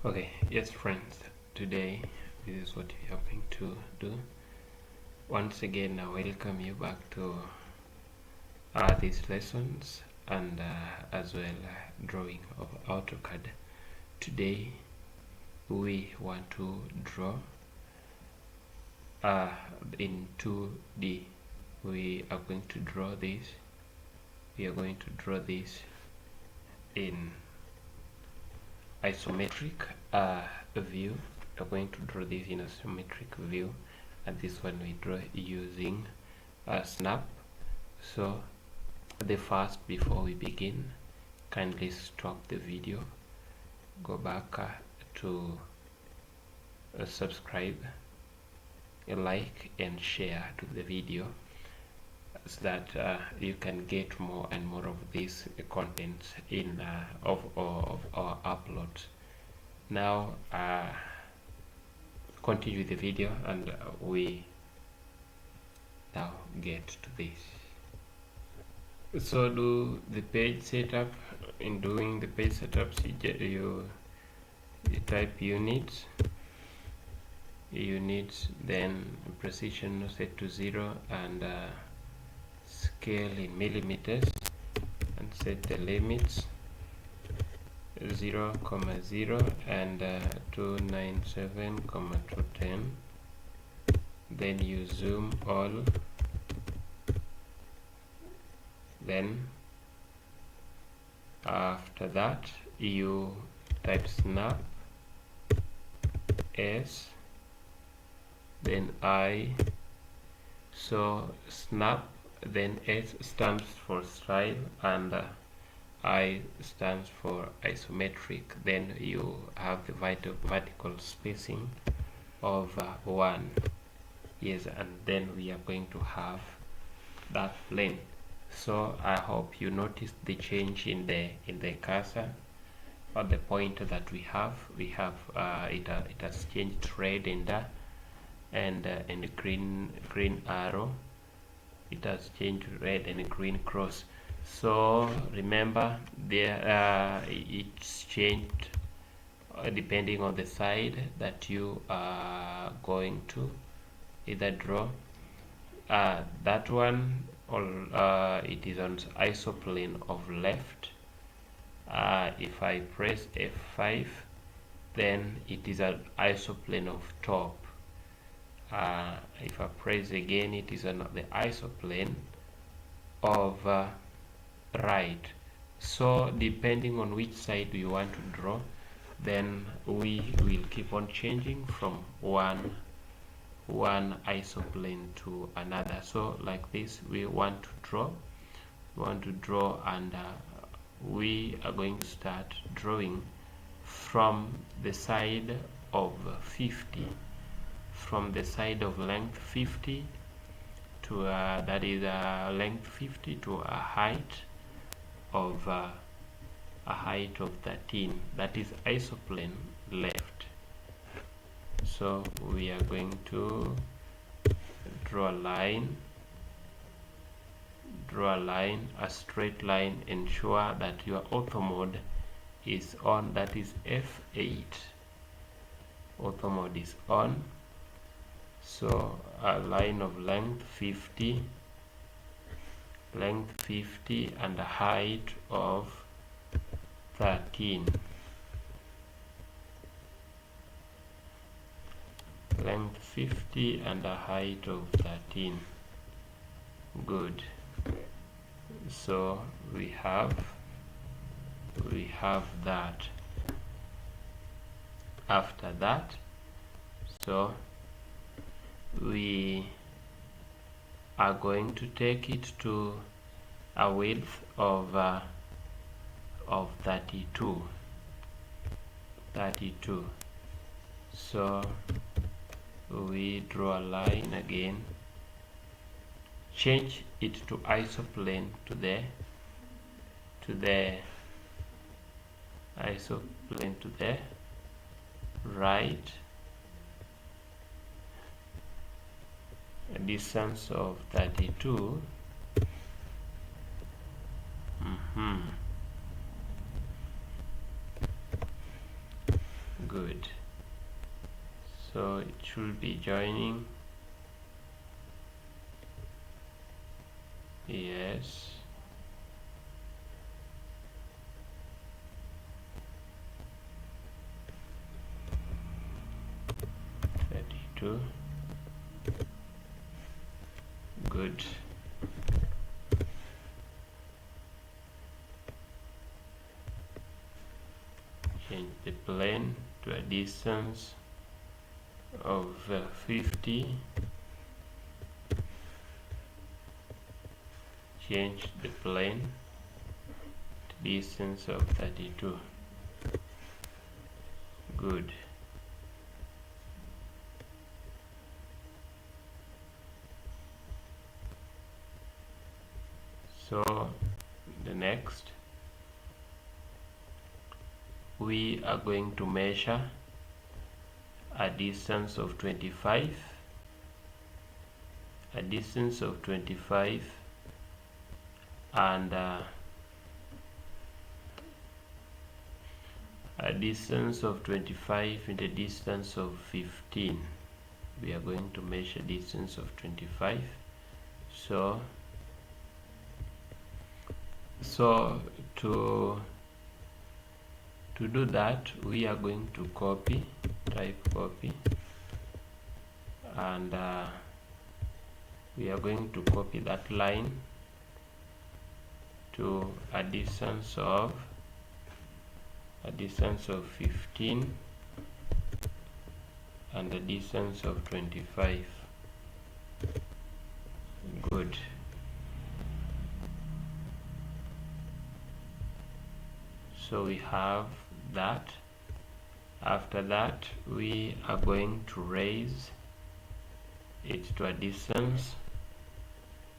Okay, yes friends, today this is what we are going to do. Once again, I welcome you back to these lessons and as well drawing of Autocad. Today we want to draw in 2D. We are going to draw this. We are going to draw this in isometric view. We're going to draw this in isometric view, and this one we draw using a snap. So the first, before we begin, kindly stop the video, go back to subscribe, like and share to the video so that you can get more and more of this content in of our uploads. Now continue the video and we now get to this. So do the page setup. In doing the page setups, you type units, then precision set to 0 and scale in millimeters, and set the limits 0, 0 and 297, 210. Then you zoom all. Then after that you type snap S, then I. So snap, then S stands for style and I stands for isometric. Then you have the vertical spacing of 1. Yes, and then we are going to have that plane. So I hope you noticed the change in the cursor at the point that we have it has changed red and green arrow. It has changed red and green cross. So remember, there it's changed depending on the side that you are going to either draw. That one, it is on isoplane of left. If I press F5, then it is an isoplane of top. If I press again, it is on the isoplane of right. So depending on which side we want to draw, then we will keep on changing from one isoplane to another. So like this, we want to draw and we are going to start drawing from the side of 50, from the side of length 50 to that is length 50 to a height of 13. That is isoplane left. So we are going to draw a line, a straight line. Ensure that your ortho mode is on, that is F8. Ortho mode is on. So a line of length 50 and a height of 13. Length 50 and a height of 13. Good. So we have that. After that, so we are going to take it to a width of 32. So we draw a line again, change it to isoplane to the isoplane to the right, a distance of 32. Good. So it should be joining. Yes. Two. Good. Change the plane to a distance of 50. Change the plane to distance of 32. Good. So the next, we are going to measure a distance of 25, and a distance of 25 in the distance of 15. We are going to measure distance of 25. So to do that, we are going to type copy, and we are going to copy that line to a distance of 15 and a distance of 25. Good. So we have that. After that, we are going to raise it to a distance.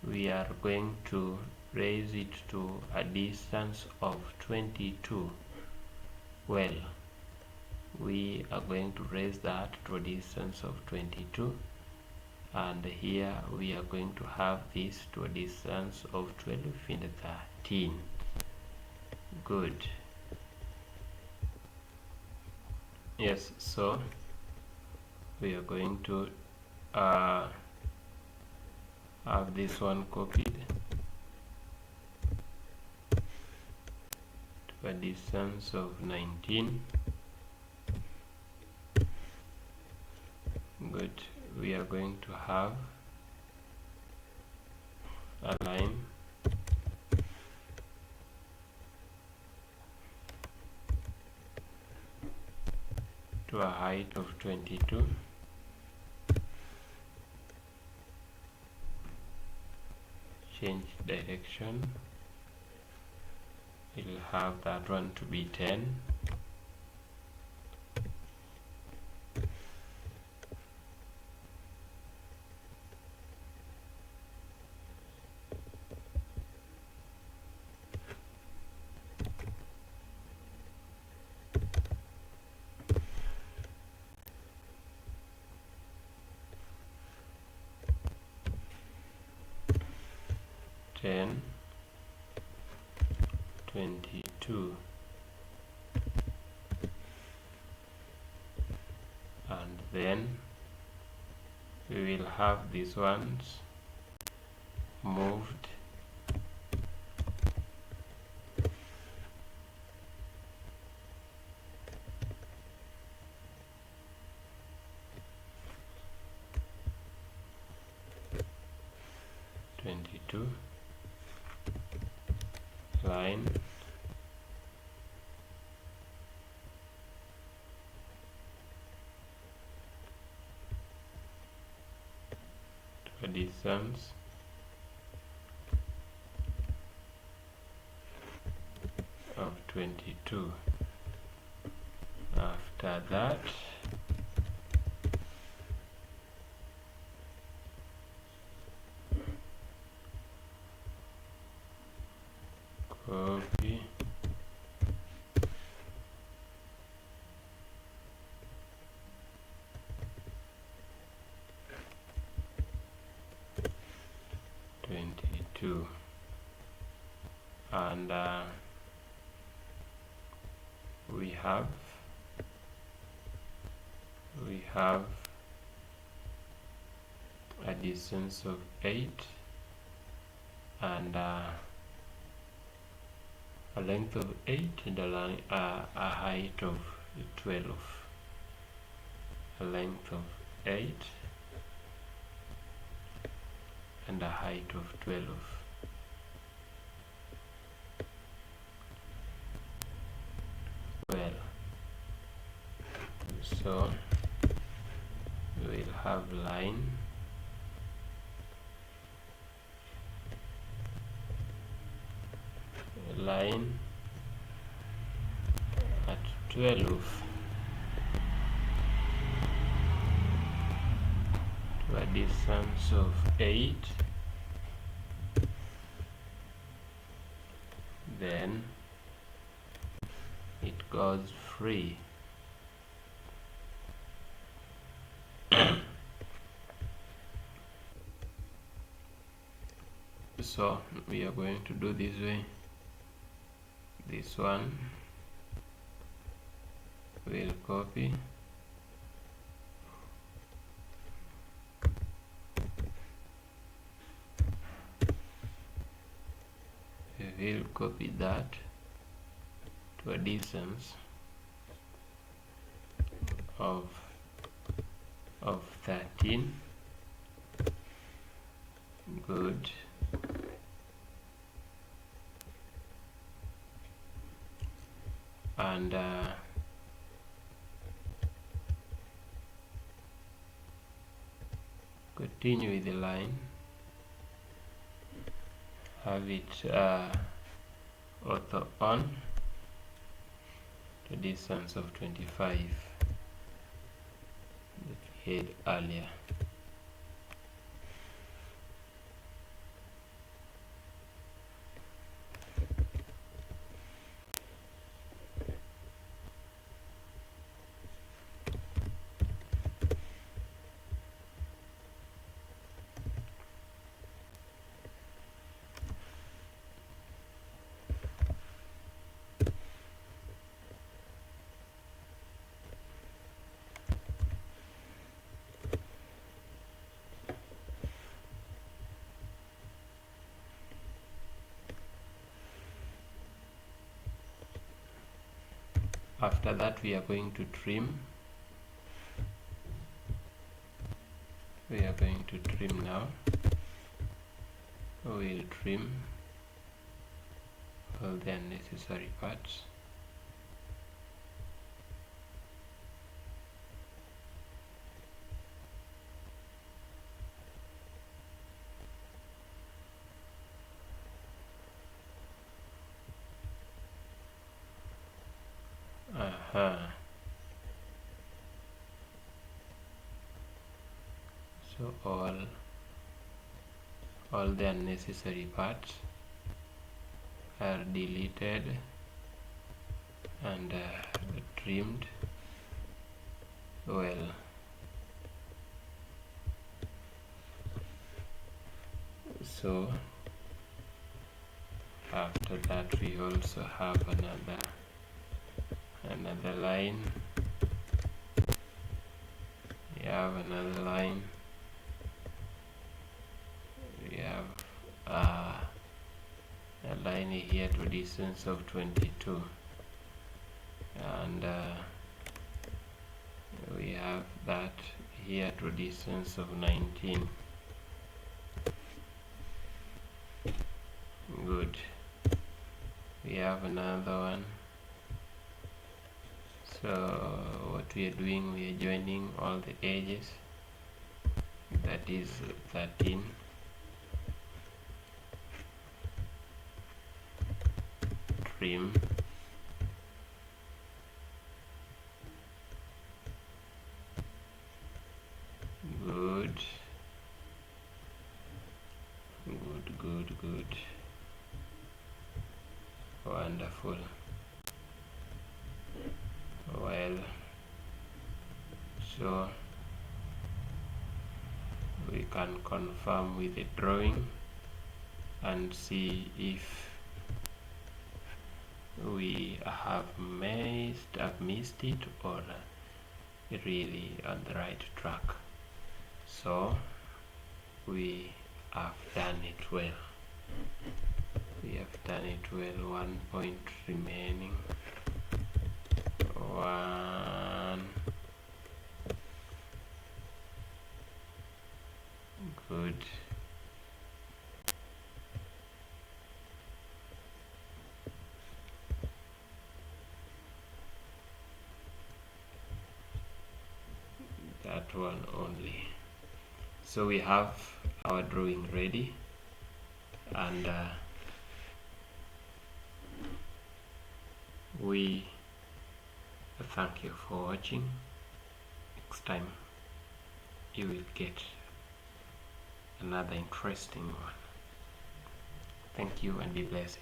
We are going to raise it to a distance of 22. Well, we are going to raise that to a distance of 22, and here we are going to have this to a distance of 12 and 13. Good. Yes, so we are going to have this one copied to a distance of 19. Good. We are going to have a line to a height of 22. Change direction. We'll have that one to be 10. Ten, 22, and then we will have these ones moved line to a distance of 22. After that, copy, and we have we have a distance of 8 and a length of 8 and a height of 12. A length of 8 and a height of 12. Well, so we'll have line at 12 to a distance of 8, then it goes free. So we are going to do this way. This one we'll copy, we'll copy that to a distance of 13. Good. And continue with the line, have it auto on to distance of 25 that we had earlier. After that we are going to trim. We are going to trim now. We'll trim all the unnecessary parts. So all the unnecessary parts are deleted and trimmed well. So after that we also have another line. We have another line. We have a line here to distance of 22, and we have that here to distance of 19. Good. We have another one. So what we are doing, we are joining all the edges. That is 13. Trim. Good. Good. Wonderful. Well, so we can confirm with the drawing and see if we have missed it, or really on the right track. So we have done it well. We have done it well. 1 point remaining. 1. Good. That one only. So we have our drawing ready, and we thank you for watching. Next time you will get another interesting one. Thank you and be blessed.